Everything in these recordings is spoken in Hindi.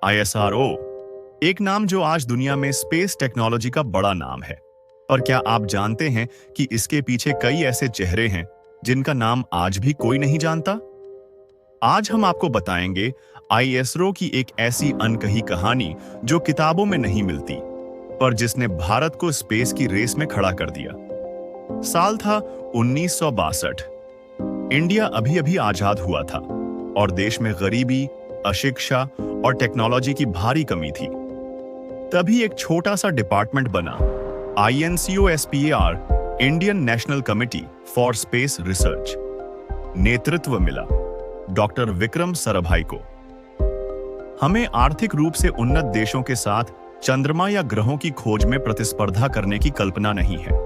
ISRO, एक नाम जो आज दुनिया में स्पेस टेक्नोलॉजी का बड़ा नाम है। और क्या आप जानते हैं कि इसके पीछे कई ऐसे चेहरे हैं जिनका नाम आज भी कोई नहीं जानता? आज हम आपको बताएंगे ISRO की एक ऐसी अनकही कहानी जो किताबों में नहीं मिलती, पर जिसने भारत को स्पेस की रेस में खड़ा कर दिया। साल था 1962। इंडिया अभी अभी आजाद हुआ था और देश में गरीबी, अशिक्षा और टेक्नोलॉजी की भारी कमी थी। तभी एक छोटा सा डिपार्टमेंट बना, INCOSPAR, Indian national committee for space research. नेतृत्व मिला डॉक्टर विक्रम साराभाई को। हमें आर्थिक रूप से उन्नत देशों के साथ चंद्रमा या ग्रहों की खोज में प्रतिस्पर्धा करने की कल्पना नहीं है,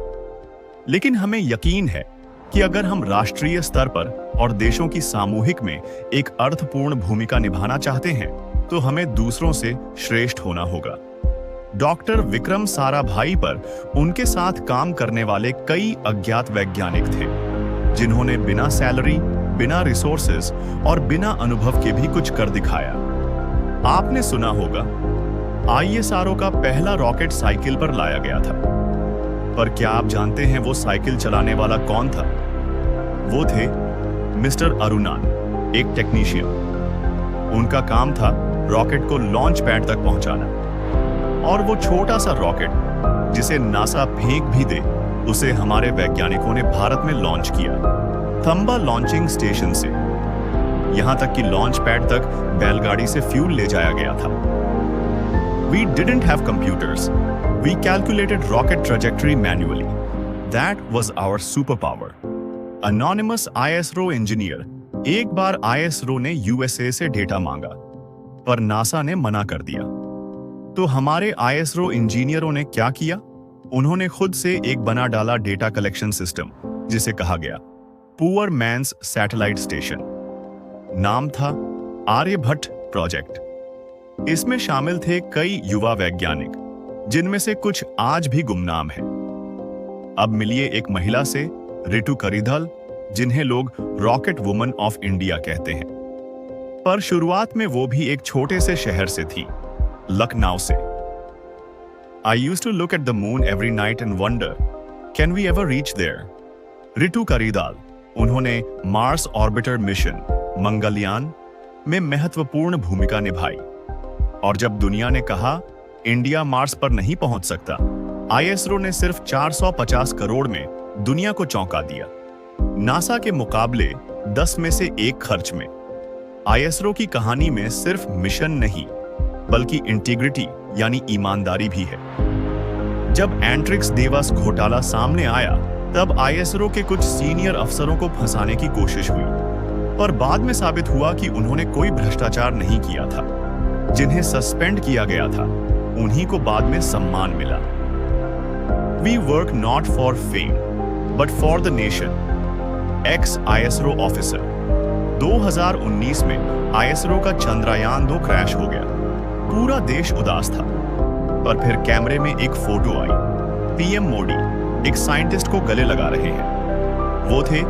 लेकिन हमें यकीन है कि अगर हम राष्ट्रीय स्तर पर और देशों की सामूहिक में एक अर्थपूर्ण भूमिका निभाना चाहते हैं, तो हमें दूसरों से श्रेष्ठ होना होगा। डॉक्टर विक्रम साराभाई पर उनके साथ काम करने वाले कई अज्ञात वैज्ञानिक थे, जिन्होंने बिना सैलरी, बिना रिसोर्सेज और बिना अनुभव के भी कुछ कर दिखाया। आपने सुना होगा, ISRO का पहला रॉकेट साइकिल पर लाया गया था, पर क्या आप जानते हैं वो साइकिल चलाने वाला कौन था? वो थे मिस्टर अरुणान, एक टेक्नीशियन। उनका काम था रॉकेट को लॉन्च पैड तक पहुंचाना, और वो छोटा सा रॉकेट जिसे नासा फेंक भी दे, उसे हमारे वैज्ञानिकों ने भारत में लॉन्च किया, थंबा लॉन्चिंग स्टेशन से। यहां तक कि लॉन्च पैड तक बैलगाड़ी से फ्यूल ले जाया गया था। We didn't have computers. We calculated rocket trajectory manually. That was our superpower. Anonymous ISRO engineer, एक बार ISRO ने USA से डेटा मांगा, पर नासा ने मना कर दिया। तो हमारे ISRO इंजीनियरों ने क्या किया? उन्होंने खुद से एक बना डाला डेटा कलेक्शन सिस्टम, जिसे कहा गया पुअर मैन्स सैटेलाइट स्टेशन। नाम था आर्यभट्ट प्रोजेक्ट। इसमें शामिल थे कई युवा वैज्ञानिक, जिनमें से कुछ आज भी गुमनाम हैं। अब मिलिए एक महिला से, रितु करिधल, जिन्हें लोग रॉकेट वुमन ऑफ इंडिया कहते हैं। पर शुरुआत में वो भी एक छोटे से शहर से थी, लखनऊ से। I used to look at the moon every night and wonder, can we ever reach there? Ritu Karidhal, उन्होंने मार्स ऑर्बिटर मिशन मंगलयान में महत्वपूर्ण भूमिका निभाई। और जब दुनिया ने कहा इंडिया मार्स पर नहीं पहुंच सकता, ISRO ने सिर्फ 450 करोड़ में दुनिया को चौंका दिया। नासा के मुकाबले 10 में से 1 खर्च में। ISRO की कहानी में सिर्फ मिशन नहीं, बल्कि इंटीग्रिटी यानी ईमानदारी भी है। जब एंट्रिक्स देवास घोटाला सामने आया, तब ISRO के कुछ सीनियर अफसरों को फंसाने की कोशिश हुई, पर बाद में साबित हुआ कि उन्होंने कोई भ्रष्टाचार नहीं किया था। जिन्हें सस्पेंड किया गया था, उन्हीं को बाद में सम्मान मिला। We work not for fame, but for the nation. Ex ISRO officer. 2019 में ISRO का चंद्रयान 2 क्रैश हो गया। पूरा देश उदास था, पर फिर कैमरे में एक फोटो आई। PM मोदी एक साइंटिस्ट को गले लगा रहे हैं। वो थे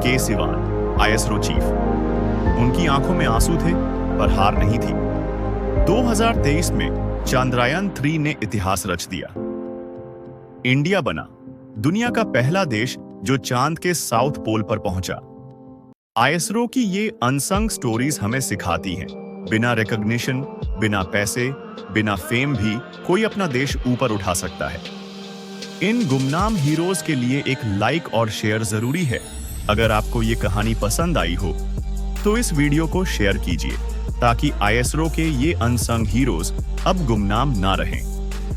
K सिवान, ISRO चीफ। उनकी आंखों में आंसू थे, पर हार नहीं थी। 2023 में चंद्रयान 3 ने इतिहास रच दिया। इंडिया बना दुनिया का पहला देश जो चांद के साउथ पोल पर पहुंचा। ISRO की ये अनसंग स्टोरीज हमें सिखाती हैं, बिना रिकॉग्निशन, बिना पैसे, बिना फेम भी कोई अपना देश ऊपर उठा सकता है। इन गुमनाम हीरोज के लिए एक लाइक और शेयर जरूरी है। अगर आपको ये कहानी पसंद आई हो, तो इस वीडियो को शेयर कीजिए, ताकि ISRO के ये अनसंग हीरोज अब गुमनाम ना रहें।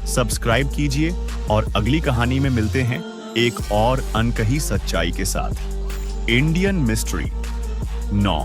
सब्सक्राइब कीजिए और अगली कहानी में मिलते हैं एक और अनकही सच्चाई के साथ। Indian mystery 9।